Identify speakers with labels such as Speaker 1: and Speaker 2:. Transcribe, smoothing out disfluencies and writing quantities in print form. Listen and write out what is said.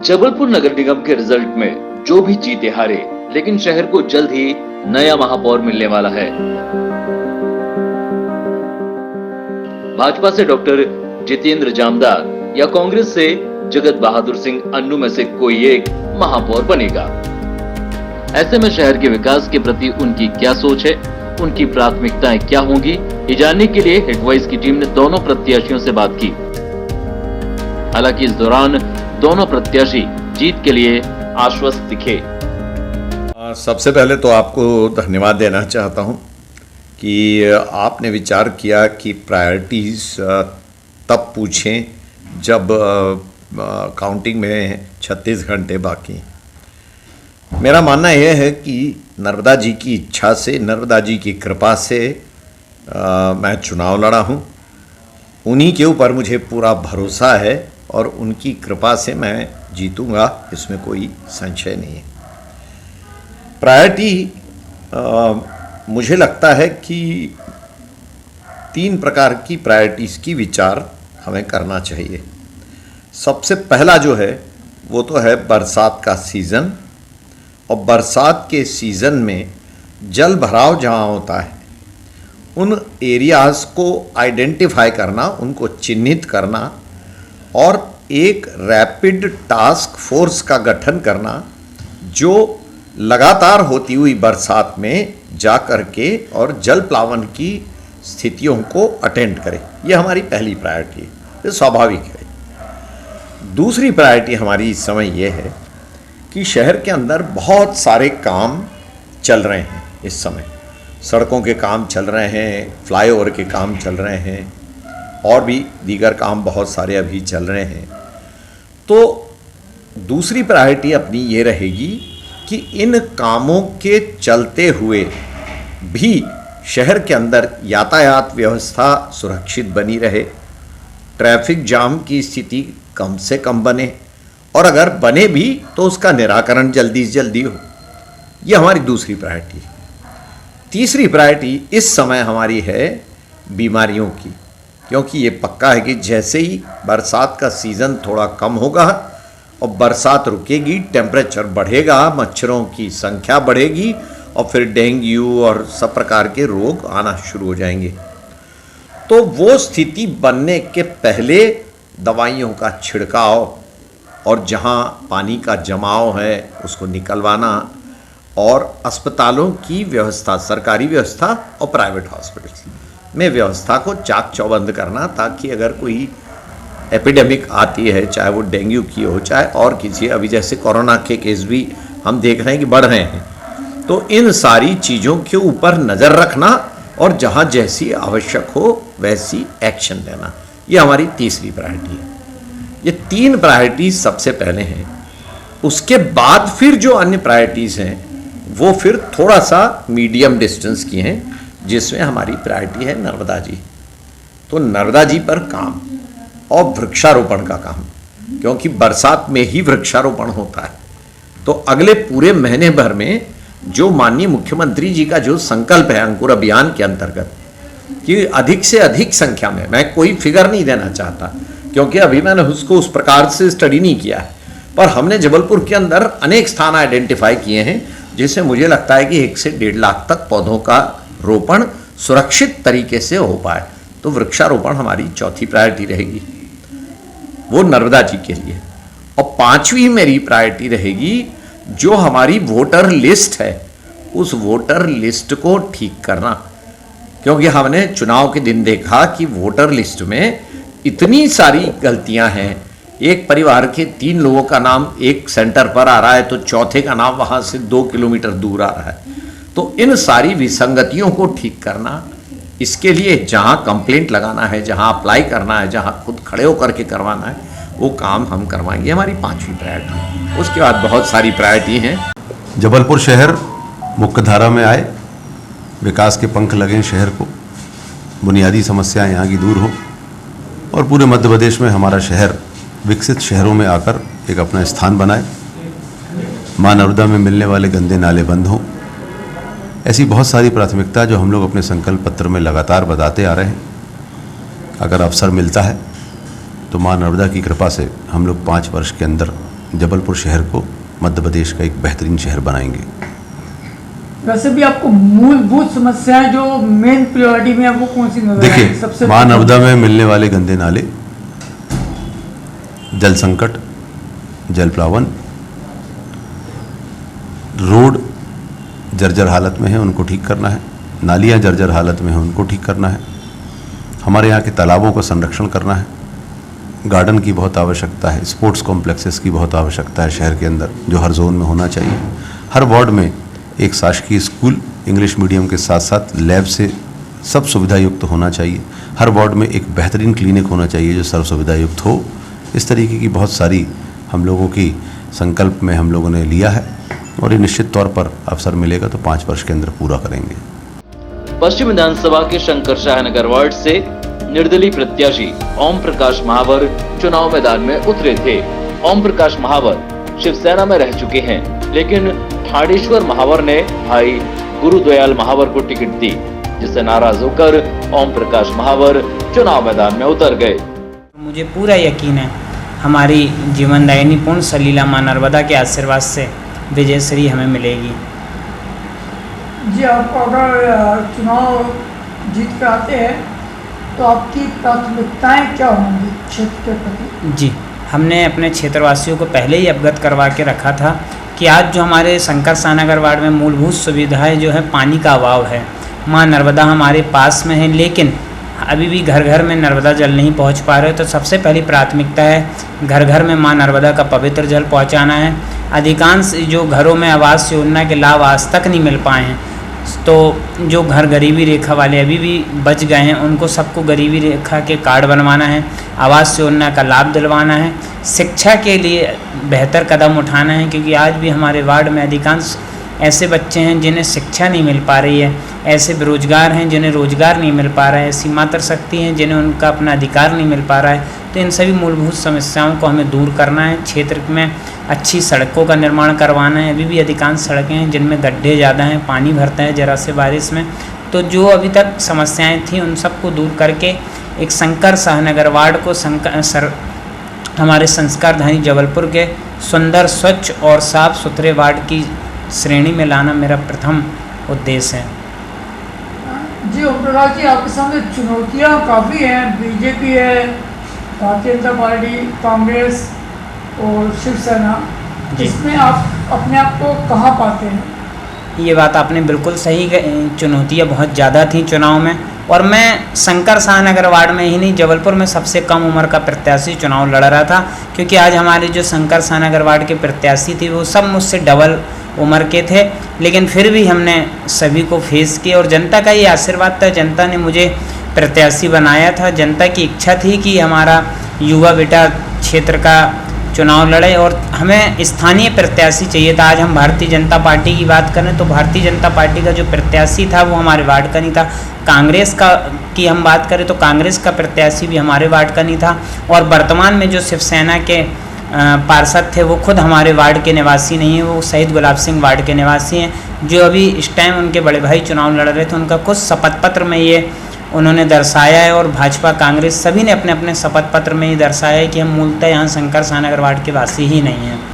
Speaker 1: जबलपुर नगर निगम के रिजल्ट में जो भी जीते हारे, लेकिन शहर को जल्द ही नया महापौर मिलने वाला है। भाजपा से डॉक्टर जितेंद्र जामदार या कांग्रेस से जगत बहादुर सिंह अन्नू में से कोई एक महापौर बनेगा। ऐसे में शहर के विकास के प्रति उनकी क्या सोच है, उनकी प्राथमिकताएं क्या होंगी, ये जानने के लिए हिटवाइज की टीम ने दोनों प्रत्याशियों से बात की। हालांकि इस दौरान दोनों प्रत्याशी जीत के लिए आश्वस्त दिखे।
Speaker 2: सबसे पहले तो आपको धन्यवाद देना चाहता हूं कि आपने विचार किया कि प्रायोरिटीज़ तब पूछें जब काउंटिंग में 36 घंटे बाकी। मेरा मानना यह है कि नर्मदा जी की इच्छा से, नर्मदा जी की कृपा से मैं चुनाव लड़ा हूं। उन्हीं के ऊपर मुझे पूरा भरोसा है और उनकी कृपा से मैं जीतूंगा, इसमें कोई संशय नहीं है। प्रायोरिटी मुझे लगता है कि 3 प्रकार की प्रायोरिटीज़ की विचार हमें करना चाहिए। सबसे पहला जो है वो तो है बरसात का सीज़न, और बरसात के सीज़न में जल भराव जहाँ होता है उन एरियाज़ को आइडेंटिफाई करना, उनको चिन्हित करना और एक रैपिड टास्क फोर्स का गठन करना जो लगातार होती हुई बरसात में जा कर के और जल प्लावन की स्थितियों को अटेंड करे। ये हमारी पहली प्रायोरिटी है, ये स्वाभाविक है। दूसरी प्रायोरिटी हमारी इस समय ये है कि शहर के अंदर बहुत सारे काम चल रहे हैं। इस समय सड़कों के काम चल रहे हैं, फ्लाईओवर के काम चल रहे हैं और भी दीगर काम बहुत सारे अभी चल रहे हैं। तो दूसरी प्रायोरिटी अपनी ये रहेगी कि इन कामों के चलते हुए भी शहर के अंदर यातायात व्यवस्था सुरक्षित बनी रहे, ट्रैफिक जाम की स्थिति कम से कम बने, और अगर बने भी तो उसका निराकरण जल्दी से जल्दी हो। यह हमारी दूसरी प्रायोरिटी है। तीसरी प्रायोरिटी इस समय हमारी है बीमारियों की, क्योंकि ये पक्का है कि जैसे ही बरसात का सीज़न थोड़ा कम होगा और बरसात रुकेगी, टेम्परेचर बढ़ेगा, मच्छरों की संख्या बढ़ेगी और फिर डेंगू और सब प्रकार के रोग आना शुरू हो जाएंगे। तो वो स्थिति बनने के पहले दवाइयों का छिड़काव और जहाँ पानी का जमाव है उसको निकलवाना, और अस्पतालों की व्यवस्था, सरकारी व्यवस्था और प्राइवेट हॉस्पिटल्स में व्यवस्था को चाक चौबंद करना, ताकि अगर कोई एपिडेमिक आती है, चाहे वो डेंगू की हो चाहे और किसी, अभी जैसे कोरोना के केस भी हम देख रहे हैं कि बढ़ रहे हैं, तो इन सारी चीज़ों के ऊपर नज़र रखना और जहाँ जैसी आवश्यक हो वैसी एक्शन लेना, ये हमारी तीसरी प्रायोरिटी है। ये 3 प्रायोरिटीज़ सबसे पहले हैं। उसके बाद फिर जो अन्य प्रायोरिटीज़ हैं वो फिर थोड़ा सा मीडियम डिस्टेंस की हैं, जिसमें हमारी प्रायोरिटी है नर्मदा जी। तो नर्मदा जी पर काम और वृक्षारोपण का काम, क्योंकि बरसात में ही वृक्षारोपण होता है। तो अगले पूरे महीने भर में जो माननीय मुख्यमंत्री जी का जो संकल्प है अंकुर अभियान के अंतर्गत कि अधिक से अधिक संख्या में, मैं कोई फिगर नहीं देना चाहता क्योंकि अभी मैंने उसको उस प्रकार से स्टडी नहीं किया है, पर हमने जबलपुर के अंदर अनेक स्थान आइडेंटिफाई किए हैं जिससे मुझे लगता है कि 1 से 1.5 लाख तक पौधों का रोपण सुरक्षित तरीके से हो पाए। तो वृक्षारोपण हमारी चौथी प्रायोरिटी रहेगी, वो नर्मदा जी के लिए। और 5वीं मेरी प्रायोरिटी रहेगी जो हमारी वोटर लिस्ट है, उस वोटर लिस्ट को ठीक करना, क्योंकि हमने चुनाव के दिन देखा कि वोटर लिस्ट में इतनी सारी गलतियां हैं। एक परिवार के 3 लोगों का नाम एक सेंटर पर आ रहा है तो चौथे का नाम वहां से 2 किलोमीटर दूर आ रहा है। तो इन सारी विसंगतियों को ठीक करना, इसके लिए जहां कंप्लेंट लगाना है, जहां अप्लाई करना है, जहां खुद खड़े होकर के करवाना है, वो काम हम करवाएंगे। हमारी 5वीं प्रायोरिटी। उसके बाद बहुत सारी प्रायोरिटी हैं।
Speaker 3: जबलपुर शहर मुख्य धारा में आए, विकास के पंख लगें शहर को, बुनियादी समस्याएं यहाँ की दूर हों और पूरे मध्य प्रदेश में हमारा शहर विकसित शहरों में आकर एक अपना स्थान बनाए। मां नर्मदा में मिलने वाले गंदे नाले बंद हों। ऐसी बहुत सारी प्राथमिकता जो हम लोग अपने संकल्प पत्र में लगातार बताते आ रहे हैं। अगर अवसर मिलता है तो मां नर्मदा की कृपा से हम लोग 5 वर्ष के अंदर जबलपुर शहर को मध्य प्रदेश का एक बेहतरीन शहर बनाएंगे।
Speaker 4: वैसे भी आपको मूलभूत समस्याएं जो मेन प्रायोरिटी में है वो कौन सी नजर आई?
Speaker 3: देखिए, मां नर्मदा में मिलने वाले गंदे नाले, जल संकट, जल प्लावन, रोड जर्जर हालत में है, उनको ठीक करना है। नालियां जर्जर हालत में हैं, उनको ठीक करना है। हमारे यहाँ के तालाबों का संरक्षण करना है। गार्डन की बहुत आवश्यकता है, स्पोर्ट्स कॉम्प्लेक्सेस की बहुत आवश्यकता है शहर के अंदर, जो हर जोन में होना चाहिए। हर वार्ड में एक शासकीय स्कूल इंग्लिश मीडियम के साथ साथ लैब से सब सुविधा युक्त होना चाहिए। हर वार्ड में एक बेहतरीन क्लिनिक होना चाहिए जो सर्व सुविधा युक्त हो। इस तरीके की बहुत सारी हम लोगों की संकल्प में हम लोगों ने लिया है और ये निश्चित तौर पर अवसर मिलेगा तो 5 वर्ष के अंदर पूरा करेंगे।
Speaker 1: पश्चिम विधानसभा के शंकर शाहनगर वार्ड से निर्दलीय प्रत्याशी ओम प्रकाश महावर चुनाव मैदान में उतरे थे। ओम प्रकाश महावर शिवसेना में रह चुके हैं, लेकिन ठाणेश्वर महावर ने भाई गुरुदयाल महावर को टिकट दी, जिससे नाराज होकर ओम प्रकाश महावर चुनाव मैदान में उतर गए।
Speaker 5: मुझे पूरा यकीन है हमारी जीवनदायिनी पूर्ण सलीला मां नर्मदा के आशीर्वाद से विजयश्री हमें मिलेगी।
Speaker 4: जी, आप अगर चुनाव जीत कर आते हैं तो आपकी प्राथमिकताएं क्या होंगी क्षेत्र के प्रति?
Speaker 5: जी, हमने अपने क्षेत्रवासियों को पहले ही अवगत करवा के रखा था कि आज जो हमारे शंकर शाहनगर वार्ड में मूलभूत सुविधाएं जो है, पानी का अभाव है। मां नर्मदा हमारे पास में है, लेकिन अभी भी घर घर में नर्मदा जल नहीं पहुंच पा रहे, तो सबसे पहली प्राथमिकता है घर घर में मां नर्मदा का पवित्र जल पहुंचाना है। अधिकांश जो घरों में आवास योजना के लाभ आज तक नहीं मिल पाए हैं, तो जो घर गरीबी रेखा वाले अभी भी बच गए हैं, उनको सबको गरीबी रेखा के कार्ड बनवाना है, आवास योजना का लाभ दिलवाना है। शिक्षा के लिए बेहतर कदम उठाना है, क्योंकि आज भी हमारे वार्ड में अधिकांश ऐसे बच्चे हैं जिन्हें शिक्षा नहीं मिल पा रही है, ऐसे बेरोजगार हैं जिन्हें रोजगार नहीं मिल पा रहा है, ऐसी मातृशक्ति हैं जिन्हें उनका अपना अधिकार नहीं मिल पा रहा है। तो इन सभी मूलभूत समस्याओं को हमें दूर करना है। क्षेत्र में अच्छी सड़कों का निर्माण करवाना है। अभी भी अधिकांश सड़कें हैं जिनमें गड्ढे ज़्यादा हैं, पानी भरता है ज़रा से बारिश में। तो जो अभी तक समस्याएं थी उन सबको दूर करके एक शंकर शाहनगर वार्ड को हमारे संस्कारधानी जबलपुर के सुंदर, स्वच्छ और साफ सुथरे वार्ड की श्रेणी में लाना मेरा प्रथम उद्देश्य है।
Speaker 4: जी, ओम प्रकाश जी, आपके सामने चुनौतियाँ काफ़ी हैं। बीजेपी है, भारतीय जनता पार्टी, कांग्रेस और शिवसेना, इसमें आप अपने आप को कहाँ पाते हैं?
Speaker 5: ये बात आपने बिल्कुल सही कही। चुनौतियाँ बहुत ज़्यादा थी चुनाव में, और मैं शंकर शाहनगर वार्ड में ही नहीं, जबलपुर में सबसे कम उम्र का प्रत्याशी चुनाव लड़ रहा था, क्योंकि आज हमारे जो शंकर शाहनगर वार्ड के प्रत्याशी थे वो सब मुझसे डबल उम्र के थे। लेकिन फिर भी हमने सभी को फेस किया और जनता का ये आशीर्वाद था, जनता ने मुझे प्रत्याशी बनाया था। जनता की इच्छा थी कि हमारा युवा बेटा क्षेत्र का चुनाव लड़े और हमें स्थानीय प्रत्याशी चाहिए था। आज हम भारतीय जनता पार्टी की बात करें तो भारतीय जनता पार्टी का जो प्रत्याशी था वो हमारे वार्ड का नहीं था। कांग्रेस का की हम बात करें तो कांग्रेस का प्रत्याशी भी हमारे वार्ड का नहीं था। और वर्तमान में जो शिवसेना के पार्षद थे वो खुद हमारे वार्ड के निवासी नहीं हैं, वो शहीद गुलाब सिंह वार्ड के निवासी हैं, जो अभी इस टाइम उनके बड़े भाई चुनाव लड़ रहे थे। उनका कुछ शपथ पत्र में ये उन्होंने दर्शाया है, और भाजपा कांग्रेस सभी ने अपने अपने शपथ पत्र में ये दर्शाया है कि हम मूलतः यहाँ शंकर शाहनगर वार्ड के वासी ही नहीं हैं।